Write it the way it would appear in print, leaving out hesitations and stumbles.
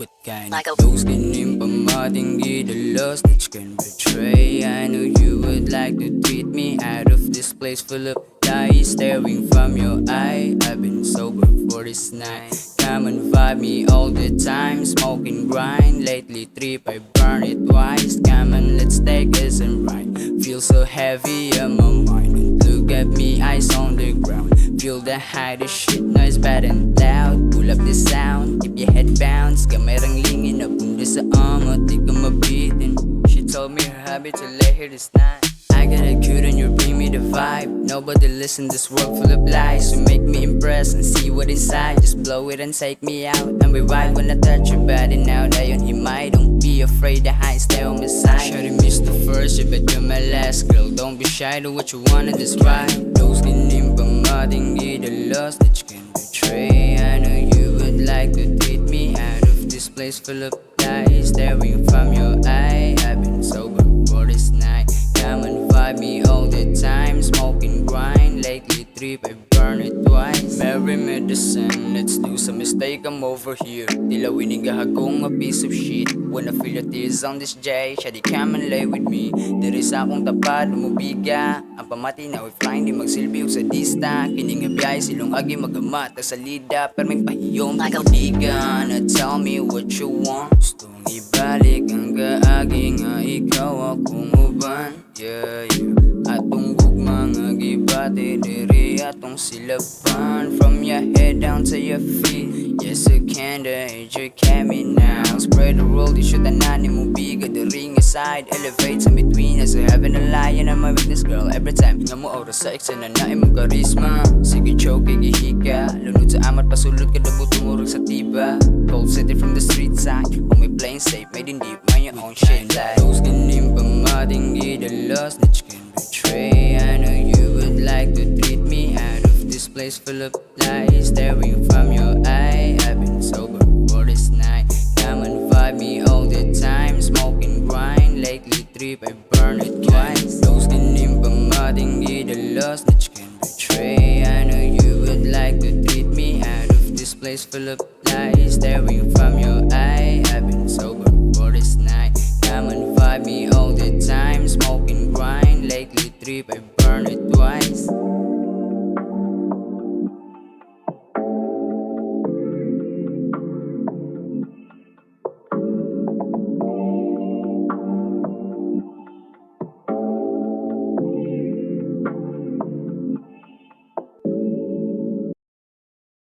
What kind of those ganing pamatinggi the lost which can betray? I know you would like to treat me out of this place full of lies staring from your eye. I've been sober for this night. Come and vibe me all the time, smoking grind. Lately trip, I burn it twice. Come on, let's take us and ride. Feel so heavy on my mind. Don't look at me, eyes on the ground. Feel the high, the shit noise bad and loud. Pull up the sound, keep your head bounce. Kamerang lingin na bunda sa amot, di ka mabitin. She told me her habit to lay here this night. I got a cute and you bring me the vibe. Nobody listen, this world full of lies. So make me impress and see what inside. Just blow it and take me out. And we ride when I touch your body. Now that you're in my, don't be afraid the high stay on my side. Shawty missed the first, you bet you're my last girl. Don't be shy, do what you want in this ride. Those ganing pamatinggi the lost that you can betray. I know you would like to treat me out of this place full of lies staring from your eye. I've been sober for this night. Come and vibe me all the time, smoking grind. Lately trip, I burn it twice. Merry medicine, let's do some mistake, I'm over here. Tila winigahagong a piece of shit. Wanna feel your tears on this J. Shawty come and lay with me. Diri sa akong tapad, lumubiga. Ang pamati na we flying, di magsilbi og sa dista. Kining abiyay, silong agi magamat sa salida. Pero may pahiyong tumidigan. Now tell me what you want. Gustong ibalik ang kaagi nga ikaw akong uban. Yeah, yeah. Atong gugma nga gibati diri atong silaban. From your head down to your feet. Yes, you can educate me now. Spread the world, you should anani mo biga. The ring aside, elevates in between us. Having a lion on my weakness, girl. Every time nga mo oras sa eksa na nae mo karisma. Sige choke, gihika. Lunod sa amat, pasulod ka dabot tumurog sa tiba. Cold city from the street side. Kung may playing safe, made in deep, mind your own shit. Like those ganing pamatinggi the lost that you can betray. I know you would like to treat me out of this place full of lies staring from your eye. I've been sober for this night. Come and vibe me all the time, smoking grind. Lately trip, I burn it twice. Those ganing pamatinggi the lost that you can betray. I know you would like to treat me out of this place full of lies staring from your eye. I've been sober for this night. Come and vibe me all the time, smoking grind. Lately trip, I